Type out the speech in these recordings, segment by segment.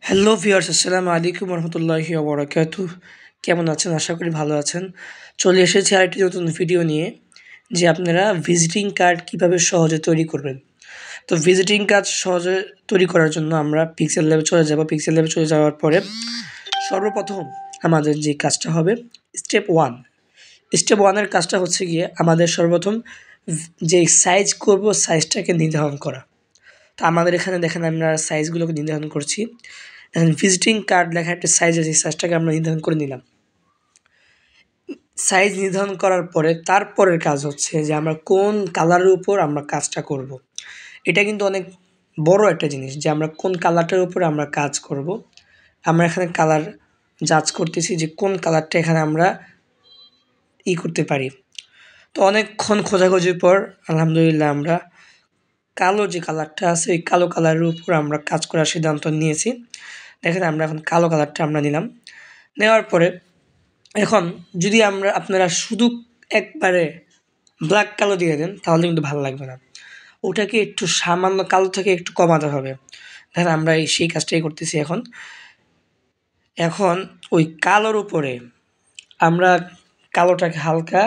Hello viewers, আসসালামু আলাইকুম রহমতুল্লাহি ওয়া বারাকাতুহ। কেমন আছেন? আশা করি ভালো আছেন। চলে এসেছি আরেকটি নতুন ভিডিও নিয়ে, যে আপনারা ভিজিটিং কার্ড কীভাবে সহজে তৈরি করবেন। তো ভিজিটিং কার্ড সহজে তৈরি করার জন্য আমরা পিক্সেল ল্যাবে চলে যাব। পিক্সেল ল্যাবে চলে যাওয়ার পরে সর্বপ্রথম আমাদের যে কাজটা হবে স্টেপ 1। স্টেপ 1 এর কাজটা হচ্ছে গিয়ে আমাদের সর্বপ্রথম যে সাইজ করব সাইজটাকে নির্ধারণ করা। তো আমাদের এখানে দেখেন আমরা সাইজগুলোকে নির্ধারণ করছি। দেখেন ভিজিটিং কার্ড লেখা একটা সাইজ আছে, সাইজটাকে আমরা নির্ধারণ করে নিলাম। সাইজ নির্ধারণ করার পরে তারপরের কাজ হচ্ছে যে আমরা কোন কালারের উপর আমরা কাজটা করব। এটা কিন্তু অনেক বড় একটা জিনিস যে আমরা কোন কালারটার উপর আমরা কাজ করব। আমরা এখানে কালার জাজ করতেছি যে কোন কালারটা এখানে আমরা করতে পারি। তো অনেকক্ষণ খোঁজাখুঁজির পর আলহামদুলিল্লাহ আমরা কালো যে কালারটা আছে ওই কালো কালারের উপর আমরা কাজ করার সিদ্ধান্ত নিয়েছি। দেখেন আমরা এখন কালো কালারটা আমরা নিলাম। নেওয়ার পরে এখন যদি আপনারা শুধু একবারে ব্ল্যাক কালো দিয়ে দেন তাহলে কিন্তু ভালো লাগবে না। ওটাকে একটু সামান্য কালো থেকে একটু কমাতে হবে। দেখেন আমরা সেই কাজটাই করতেছি এখন। এখন ওই কালোর উপরে আমরা কালোটাকে হালকা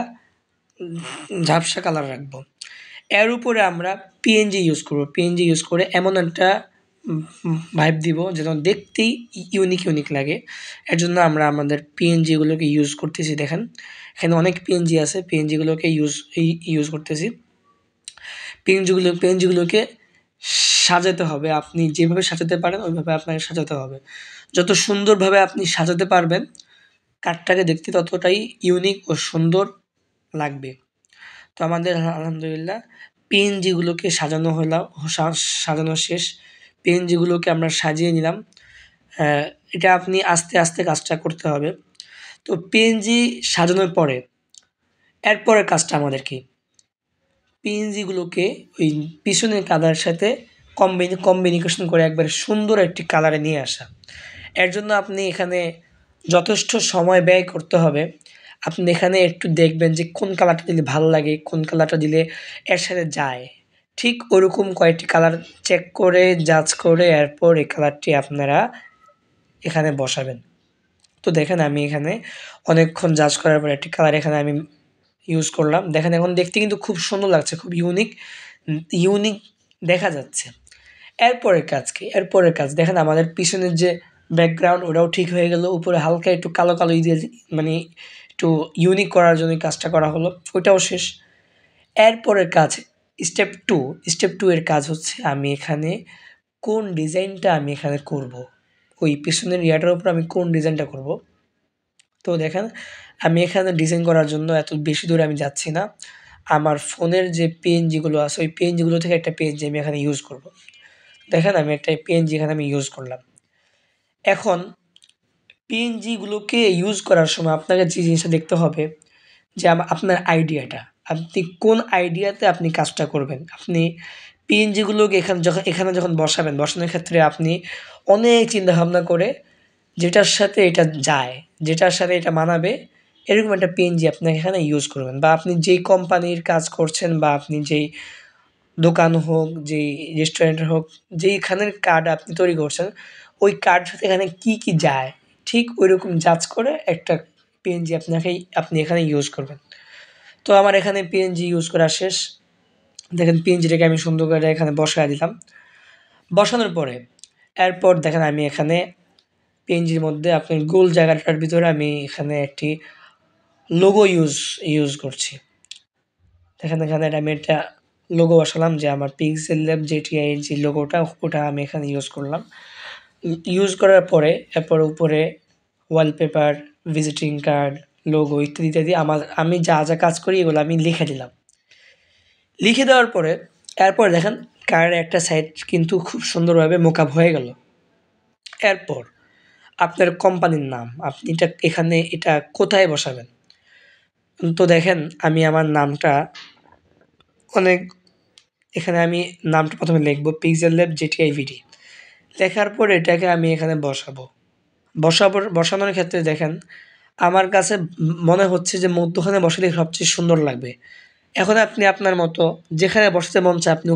ঝাপসা কালার রাখবো। এর উপরে আমরা পিএনজি ইউজ করব। পিএনজি ইউজ করে এমন একটা ভাইব দিব যেন দেখতেই ইউনিক লাগে। এর জন্য আমরা আমাদের পিএনজিগুলোকে ইউজ করতেছি। দেখেন এখানে অনেক পিএনজি আছে, পিএনজিগুলোকে ইউজ করতেছি। পিএনজিগুলোকে সাজাতে হবে। আপনি যেভাবে সাজাতে পারেন ওইভাবে আপনাকে সাজাতে হবে। যত সুন্দরভাবে আপনি সাজাতে পারবেন কার্ডটাকে দেখতে ততটাই ইউনিক ও সুন্দর লাগবে। তো আমাদের আলহামদুলিল্লাহ পিএনজিগুলোকে সাজানো শেষ। পিএনজিগুলোকে আমরা সাজিয়ে নিলাম। এটা আপনি আস্তে আস্তে কাজটা করতে হবে। তো পিএনজি সাজানোর পরে এরপরের কাজটা আমাদের কি, পিএনজিগুলোকে ওই পিছনের কালারের সাথে কম্বিনেশন করে একবারে সুন্দর একটি কালারে নিয়ে আসা। এর জন্য আপনি এখানে যথেষ্ট সময় ব্যয় করতে হবে। আপনি এখানে একটু দেখবেন যে কোন কালারটা দিলে ভালো লাগে, কোন কালারটা দিলে এর সাথে যায়। ঠিক ওরকম কয়েকটি কালার চেক করে জাজ করে এরপর এই কালারটি আপনারা এখানে বসাবেন। তো দেখেন আমি এখানে অনেকক্ষণ জাজ করার পর একটি কালার এখানে আমি ইউজ করলাম। দেখেন এখন দেখতে কিন্তু খুব সুন্দর লাগছে, খুব ইউনিক দেখা যাচ্ছে। এরপরের কাজ কি? এরপরের কাজ দেখেন আমাদের পিছনের যে ব্যাকগ্রাউন্ড ওটাও ঠিক হয়ে গেল। উপরে হালকা একটু কালো দিয়ে মানে একটু ইউনিক করার জন্য কাজটা করা হলো, ওইটাও শেষ। এরপরের কাজ স্টেপ 2 এর কাজ হচ্ছে আমি এখানে কোন ডিজাইনটা আমি এখানে করব। ওই পিছনের ইয়াটার উপর আমি কোন ডিজাইনটা করব। তো দেখেন আমি এখানে ডিজাইন করার জন্য এত বেশি দূরে আমি যাচ্ছি না। আমার ফোনের যে পিএনজিগুলো আছে ওই পিএনজিগুলো থেকে একটা পিএনজি আমি এখানে ইউজ করব। দেখেন আমি একটা পিএনজি এখানে আমি ইউজ করলাম। এখন পিএনজিগুলোকে ইউজ করার সময় আপনাকে যে জিনিসটা দেখতে হবে যে আপনার আইডিয়াটা, আপনি কোন আইডিয়াতে আপনি কাজটা করবেন। আপনি পিএনজিগুলোকে এখানে যখন বসানোর ক্ষেত্রে আপনি অনেক চিন্তাভাবনা করে যেটার সাথে এটা যায়, যেটার সাথে এটা মানাবে এরকম একটা পিএনজি আপনাকে এখানে ইউজ করবেন। বা আপনি যেই কোম্পানির কাজ করছেন বা আপনি যেই দোকান হোক, যেই রেস্টুরেন্ট হোক, যেইখানের কার্ড আপনি তৈরি করছেন ওই কার্ডের সাথে এখানে কী যায় ঠিক ওইরকম জাজ করে একটা পিএনজি আপনি এখানে ইউজ করবেন। তো আমার এখানে পিএনজি ইউজ করা শেষ। দেখেন পিএনজিটাকে আমি সুন্দর করে এখানে বসায় দিলাম। বসানোর পরে এরপর দেখেন আমি এখানে পিএনজির মধ্যে আপনার গোল জায়গাটার ভিতরে আমি এখানে একটি লোগো ইউজ করছি। দেখেন এখানে আমি একটা লোগো বসালাম যে আমার পিক্সেল ল্যাব জেটিআই এর যে লোগোটা ওটা আমি এখানে ইউজ করলাম। ইউজ করার পরে এরপর উপরে ওয়ালপেপার, ভিজিটিং কার্ড, লোগো ইত্যাদি আমি যা কাজ করি এগুলো আমি লিখে দিলাম। লিখে দেওয়ার পরে এরপর দেখেন কার্ডের একটা সাইড কিন্তু খুব সুন্দরভাবে মোকআপ হয়ে গেল। এরপর আপনার কোম্পানির নাম আপনি এটা কোথায় বসাবেন। তো দেখেন আমি আমার নামটা এখানে আমি নামটা প্রথমে লিখব পিক্সেল ল্যাব জেটিআই ভিডি। লেখার পর এটাকে আমি এখানে বসানোর ক্ষেত্রে দেখেন আমার কাছে মনে হচ্ছে যে মধ্যখানে বসালে সবচেয়ে সুন্দর লাগবে। এখন আপনি আপনার মতো যেখানে বসাতে মন চায় আপনি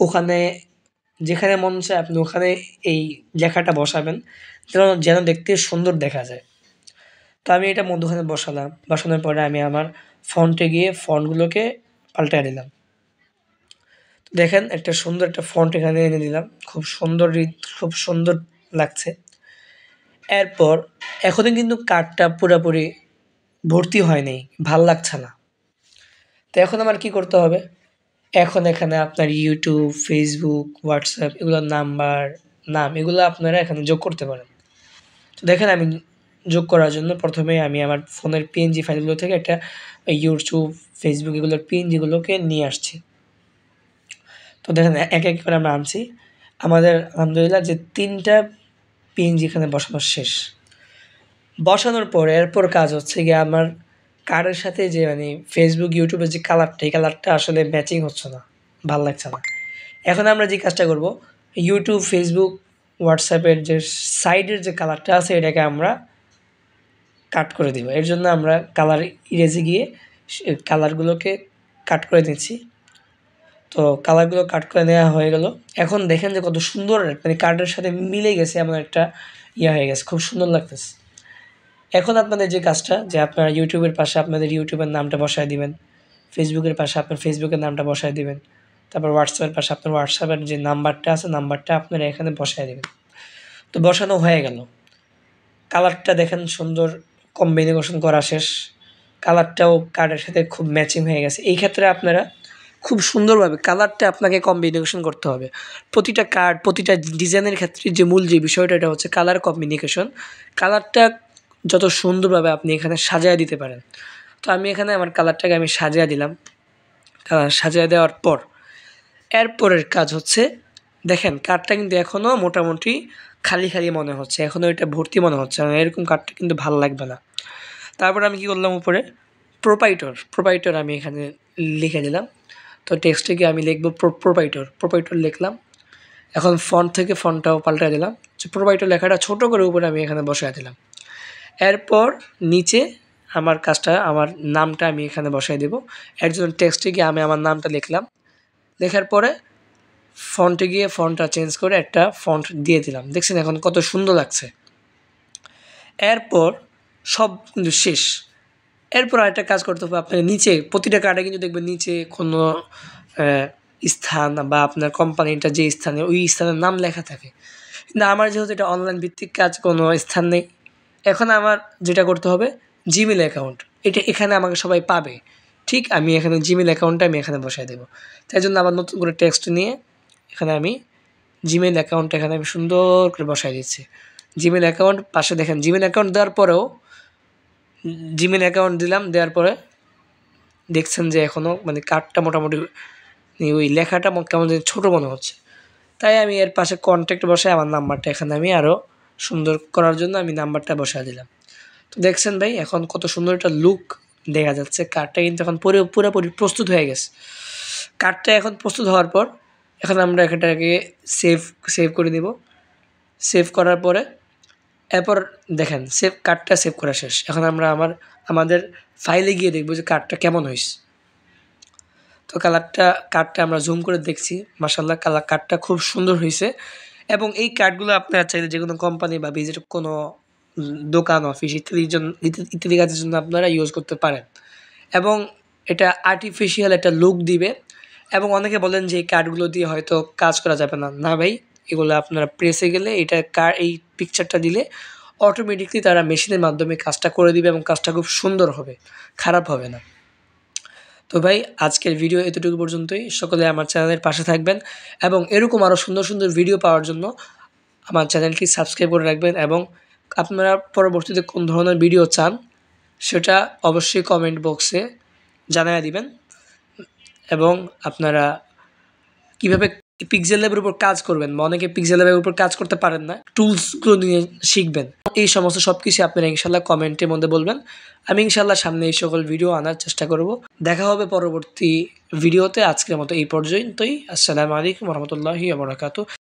ওখানে যেখানে মন চায় আপনি ওখানে এই লেখাটা বসাবেন, যেন দেখতে সুন্দর দেখা যায়। তো আমি এটা মধ্যখানে বসালাম। বসানোর পরে আমি আমার ফন্টে গিয়ে ফন্টগুলোকে পাল্টায় দিলাম। দেখেন একটা সুন্দর একটা ফন্ট এখানে এনে দিলাম। খুব সুন্দর লাগছে। এরপর এখনো কিন্তু কার্ডটা পুরাপুরি ভর্তি হয় নাই, ভাল লাগছে না। তো এখন আমার কি করতে হবে? এখন এখানে আপনার YouTube, Facebook, WhatsApp এগুলোর নাম এগুলো আপনারা এখানে যোগ করতে পারেন। তো দেখেন আমি যোগ করার জন্য প্রথমে আমি আমার ফোনের PNG ফাইলগুলো থেকে একটা YouTube, Facebook এগুলোর PNG গুলোকে নিয়ে আসছি। তো দেখেন এক করে আমরা আনছি। আমাদের আলহামদুলিল্লাহ যে ৩টা PNG এখানে বসানো শেষ। বসানোর পরে এরপর কাজ হচ্ছে গিয়ে আমার কার্ডের সাথে যে মানে Facebook, YouTube এর যে কালারটা, এই কালারটা আসলে ম্যাচিং হচ্ছে না, ভাল লাগছে না। এখন আমরা যে কাজটা করব, YouTube, Facebook, WhatsApp এর যে সাইডের যে কালারটা আছে এটাকে আমরা কাট করে দিব। এর জন্য আমরা কালার ইরেজে গিয়ে কালারগুলোকে কাট করে নিচ্ছি। তো কালারগুলো কাট করে নেওয়া হয়ে গেল। এখন দেখেন যে কত সুন্দর মানে কার্ডের সাথে মিলে গেছে, এমন একটা হয়ে গেছে, খুব সুন্দর লাগতেছে। এখন আপনাদের যে কাজটা, যে আপনারা ইউটিউবের পাশে আপনাদের ইউটিউবের নামটা বসায় দিবেন, ফেসবুকের পাশে আপনার ফেসবুকের নামটা বসায় দিবেন, তারপর হোয়াটসঅ্যাপের পাশে আপনার হোয়াটসঅ্যাপের যে নাম্বারটা আছে নাম্বারটা আপনারা এখানে বসায় দিবেন। তো বসানো হয়ে গেল। কালারটা দেখেন সুন্দর কম্বিনেশন করা শেষ। কালারটাও কার্ডের সাথে খুব ম্যাচিং হয়ে গেছে। এই ক্ষেত্রে আপনারা খুব সুন্দরভাবে কালারটা আপনাকে কম্বিনেশন করতে হবে। প্রতিটা কার্ড, প্রতিটা ডিজাইনের ক্ষেত্রে যে মূল যে বিষয়টা এটা হচ্ছে কালার কম্বিনেশন। কালারটা যত সুন্দরভাবে আপনি এখানে সাজায় দিতে পারেন। তো আমি এখানে আমার কালারটাকে আমি সাজিয়ে দিলাম। কালার সাজিয়ে দেওয়ার পর এরপরের কাজ হচ্ছে, দেখেন কার্ডটা কিন্তু এখনও মোটামুটি খালি মনে হচ্ছে, এখনও এটা ভর্তি মনে হচ্ছে না। এরকম কার্ডটা কিন্তু ভালো লাগবে না। তারপর আমি কি করলাম, উপরে প্রোপাইটর আমি এখানে লিখে দিলাম। তো টেক্সটে গিয়ে আমি লিখব প্রোপাইটর লিখলাম। এখন ফন্ট থেকে ফন্টটাও পাল্টে দিলাম। প্রোপাইটর লেখাটা ছোট করে উপরে আমি এখানে বসায় দিলাম। এরপর নিচে আমার নামটা আমি এখানে বসায় দেব। এর জন্য টেক্সটে গিয়ে আমি আমার নামটা লিখলাম। লেখার পরে ফন্টে গিয়ে ফন্টটা চেঞ্জ করে একটা ফন্ট দিয়ে দিলাম। দেখছেন এখন কত সুন্দর লাগছে। এরপর সব কিন্তু শেষ। এরপর আরেকটা কাজ করতে হবে, আপনাকে নিচে প্রতিটা কার্ডে কিন্তু দেখবেন নিচে কোনো স্থান বা আপনার কোম্পানিটা যে স্থানে, ওই স্থানের নাম লেখা থাকে। কিন্তু আমার যেহেতু এটা অনলাইন ভিত্তিক কাজ, কোনো স্থান নেই। এখন আমার যেটা করতে হবে, জিমেল অ্যাকাউন্ট, এটা এখানে আমাকে সবাই পাবে। ঠিক আমি এখানে জিমেল অ্যাকাউন্টটা আমি এখানে বসায় দেবো। তাই জন্য আবার নতুন করে টেক্সট নিয়ে এখানে আমি জিমেল অ্যাকাউন্টটা এখানে আমি সুন্দর করে বসায় দিচ্ছি। জিমেল অ্যাকাউন্ট পাশে দেখেন, জিমেল অ্যাকাউন্ট দেওয়ার পরেও জিমেল অ্যাকাউন্ট দিলাম, দেওয়ার পরে দেখছেন যে এখনও মানে কার্ডটা মোটামুটি ওই লেখাটা কেমন যেন ছোটো মনে হচ্ছে। তাই আমি এর পাশে কন্ট্যাক্ট বসায় আমার নাম্বারটা এখানে আমি আরও সুন্দর করার জন্য আমি নাম্বারটা বসায় দিলাম। তো দেখছেন ভাই এখন কত সুন্দর একটা লুক দেখা যাচ্ছে। কার্ডটা কিন্তু এখন পুরোপুরি প্রস্তুত হয়ে গেছে। কার্ডটা এখন প্রস্তুত হওয়ার পর এখন আমরা এটাকে সেভ করে দেব। সেভ করার পরে এরপর দেখেন কার্ডটা সেভ করা শেষ। এখন আমরা আমাদের ফাইলে গিয়ে দেখব যে কার্ডটা কেমন হয়েছে। তো কার্ডটা আমরা জুম করে দেখছি, মাশাআল্লাহ কার্ডটা খুব সুন্দর হয়েছে। এবং এই কার্ডগুলো আপনারা চাইলে যে কোনো কোম্পানি বা ভিজিট কোনো দোকান, অফিস ইত্যাদি কাজের জন্য আপনারা ইউজ করতে পারেন। এবং এটা আর্টিফিশিয়াল একটা লুক দিবে। এবং অনেকে বলেন যে এই কার্ডগুলো দিয়ে হয়তো কাজ করা যাবে না। না ভাই, এগুলো আপনারা প্রেসে গেলে এই পিকচারটা দিলে অটোমেটিকলি তারা মেশিনের মাধ্যমে কাজটা করে দিবে এবং কাজটা খুব সুন্দর হবে, খারাপ হবে না। তো ভাই আজকের ভিডিও এতটুকু পর্যন্তই। সকলে আমার চ্যানেলের পাশে থাকবেন এবং এরকম আরও সুন্দর ভিডিও পাওয়ার জন্য আমার চ্যানেলটি সাবস্ক্রাইব করে রাখবেন। এবং আপনারা পরবর্তীতে কোন ধরনের ভিডিও চান সেটা অবশ্যই কমেন্ট বক্সে জানিয়ে দিবেন। এবং আপনারা কীভাবে পিক্সেল ল্যাবের উপর কাজ করবেন, অনেকে পিক্সেল ল্যাবের উপর কাজ করতে পারেন না, টুলসগুলো নিয়ে শিখবেন। এই সমস্ত সব কিছু আপনারা ইনশাল্লাহ কমেন্টের মধ্যে বলবেন। আমি ইনশাল্লাহ সামনে এই সকল ভিডিও আনার চেষ্টা করব। দেখা হবে পরবর্তী ভিডিওতে। আজকের মতো এই পর্যন্তই। আসসালামু আলাইকুম ওয়া রাহমাতুল্লাহি ওয়া বারাকাতুহু।